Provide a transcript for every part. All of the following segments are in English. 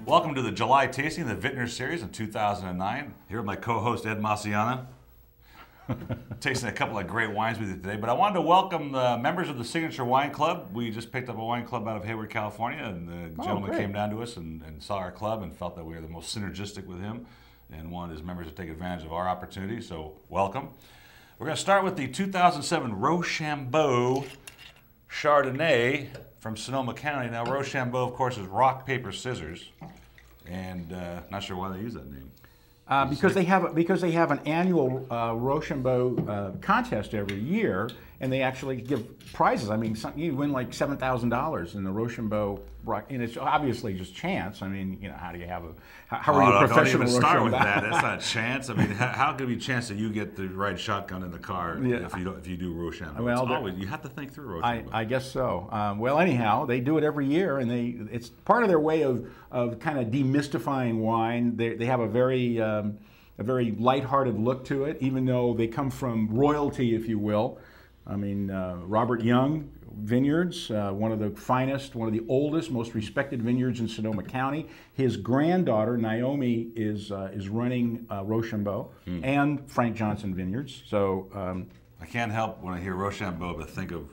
Welcome to the July tasting, the Vintners series in 2009. Here with my co-host Ed Masciana. Tasting a couple of great wines with you today, but I wanted to welcome the members of the Signature Wine Club. We just picked up a wine club out of Hayward, California, and the gentleman came down to us and saw our club and felt that we were the most synergistic with him and wanted his members to take advantage of our opportunity, so welcome. We're going to start with the 2007 Roshambo Chardonnay from Sonoma County. Now, Roshambo, of course, is rock, paper, scissors, and not sure why they use that name. Because they have an annual Roshambo contest every year, and they actually give prizes. I mean, you win like $7,000 in the Roshambo, and it's obviously just chance. I mean, you know, how do you have a how are you a professional? Don't even start with Roshambo? that. That's not chance. I mean, how could it be chance that you get to ride shotgun in the car if you do Roshambo? Well, you have to think through Roshambo. I guess so. Well, anyhow, they do it every year, and it's part of their way of kind of demystifying wine. They have a very lighthearted look to it, even though they come from royalty, if you will. I mean, Robert Young Vineyards, one of the finest, one of the oldest, most respected vineyards in Sonoma County. His granddaughter, Naomi, is running Roshambo and Frank Johnson Vineyards. So I can't help when I hear Roshambo but think of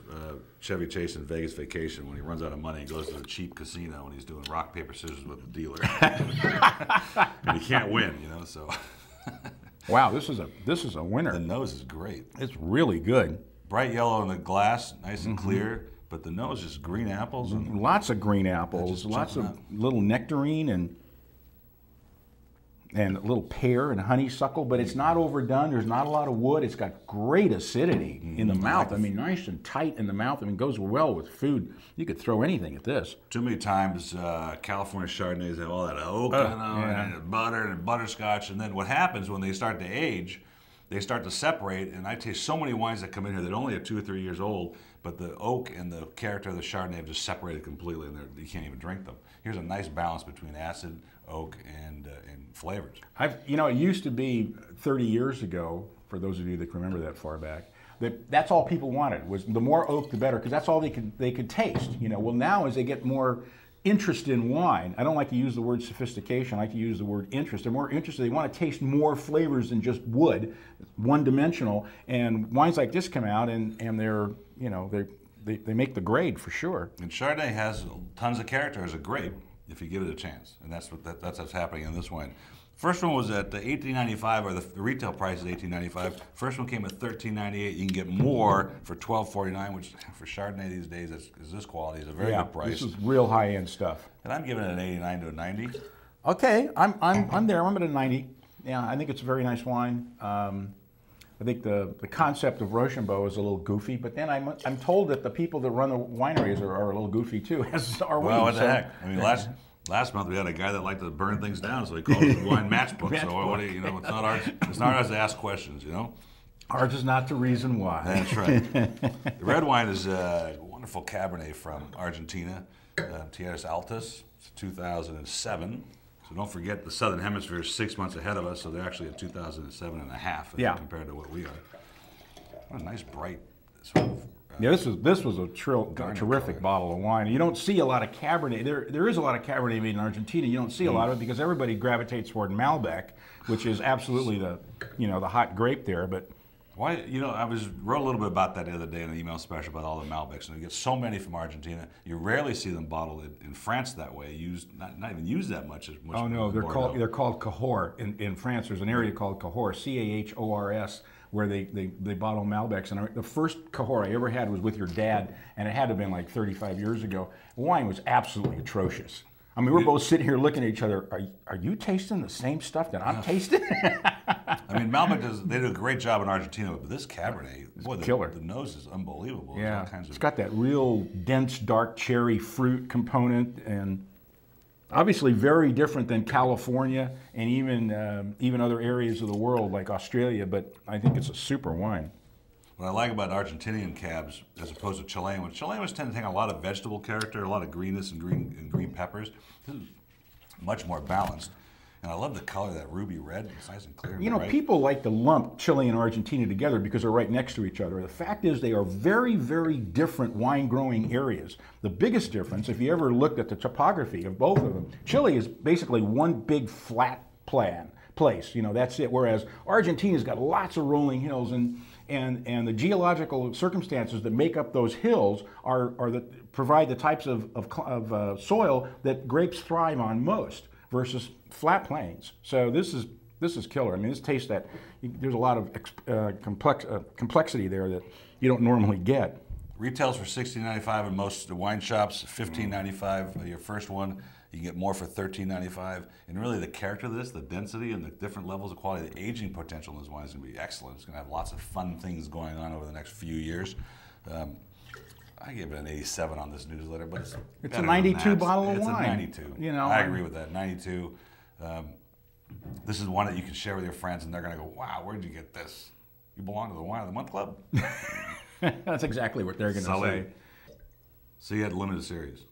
Chevy Chase in Vegas Vacation when he runs out of money and goes to the cheap casino and he's doing rock, paper, scissors with the dealer. And he can't win, you know, so. Wow, this is a winner. The nose is great. It's really good. Bright yellow in the glass, nice and clear, but the nose is green apples. And lots of green apples, lots of little nectarine and a little pear and honeysuckle, but it's not overdone. There's not a lot of wood. It's got great acidity in the mouth. I mean, nice and tight in the mouth. I mean, goes well with food. You could throw anything at this. Too many times, California Chardonnays have all that oak and butter and butterscotch, and then what happens when they start to age, they start to separate, and I taste so many wines that come in here that only are 2 or 3 years old, but the oak and the character of the Chardonnay have just separated completely, and you can't even drink them. Here's a nice balance between acid, oak, and flavors. You know, it used to be 30 years ago, for those of you that can remember that far back, that's all people wanted, was the more oak the better, because that's all they could taste. You know, well, now as they get more interest in wine, I don't like to use the word sophistication, I like to use the word interest. They're more interested, they want to taste more flavors than just wood, one-dimensional, and wines like this come out and they're, you know, they make the grade for sure. And Chardonnay has tons of character as a grape if you give it a chance, and that's what's happening in this wine. First one was at $18.95, or the retail price is $18.95. First one came at $13.98. You can get more for $12.49, which for Chardonnay these days is this quality is a very good price. This is real high-end stuff. And I'm giving it an 89 to a 90. Okay, I'm there. I'm at a 90. Yeah, I think it's a very nice wine. I think the concept of Rochambeau is a little goofy, but then I'm told that the people that run the wineries are a little goofy too, as are we. Well, what the heck? I mean, last month we had a guy that liked to burn things down, so he called it wine matchbook. So what do you know? It's not ours to ask questions, you know. Ours is not the reason why. That's right. The red wine is a wonderful Cabernet from Argentina, Tierras, Altas. It's 2007. So don't forget the Southern Hemisphere is 6 months ahead of us, so they're actually at 2007 and a half compared to what we are. What a nice bright sort of. Yeah, this was a terrific bottle of wine. You don't see a lot of Cabernet. There is a lot of Cabernet made in Argentina. You don't see a lot of it because everybody gravitates toward Malbec, which is absolutely the hot grape there. But why? You know, I wrote a little bit about that the other day in an email special about all the Malbecs, and you get so many from Argentina. You rarely see them bottled in France that way. Not even used that much. Oh no, they're called Cahors in France. There's an area called Cahors, Cahors, where they bottle Malbecs. And the first Cahors I ever had was with your dad, and it had to have been like 35 years ago. The wine was absolutely atrocious. I mean, we're both sitting here looking at each other. Are you tasting the same stuff that I'm tasting? I mean, Malbec they do a great job in Argentina, but this Cabernet, boy, killer. The nose is unbelievable. Yeah, it's got that real dense, dark cherry fruit component, and obviously very different than California and even other areas of the world like Australia. But I think it's a super wine. What I like about Argentinian cabs, as opposed to Chilean, Chileans tend to take a lot of vegetable character, a lot of greenness and green peppers. This is much more balanced. And I love the color, that ruby red. It's nice and clear. You know, people like to lump Chile and Argentina together because they're right next to each other. The fact is they are very, very different wine growing areas. The biggest difference, if you ever looked at the topography of both of them, Chile is basically one big flat place. You know, that's it. Whereas Argentina's got lots of rolling hills, and the geological circumstances that make up those hills provide the types of soil that grapes thrive on most, versus flat plains. So this is killer. I mean, this tastes that there's a lot of complexity there that you don't normally get. Retails for $16.95 in most wine shops, $15.95 your first one. You can get more for $13.95. And really the character of this, the density and the different levels of quality, the aging potential in this wine is going to be excellent. It's going to have lots of fun things going on over the next few years. I give it an 87 on this newsletter, but it's a 92 bottle of wine. It's a 92. You know, I agree with that, 92. This is one that you can share with your friends, and they're going to go, wow, where'd you get this? You belong to the Wine of the Month Club? That's exactly what they're going to say. So you had limited series.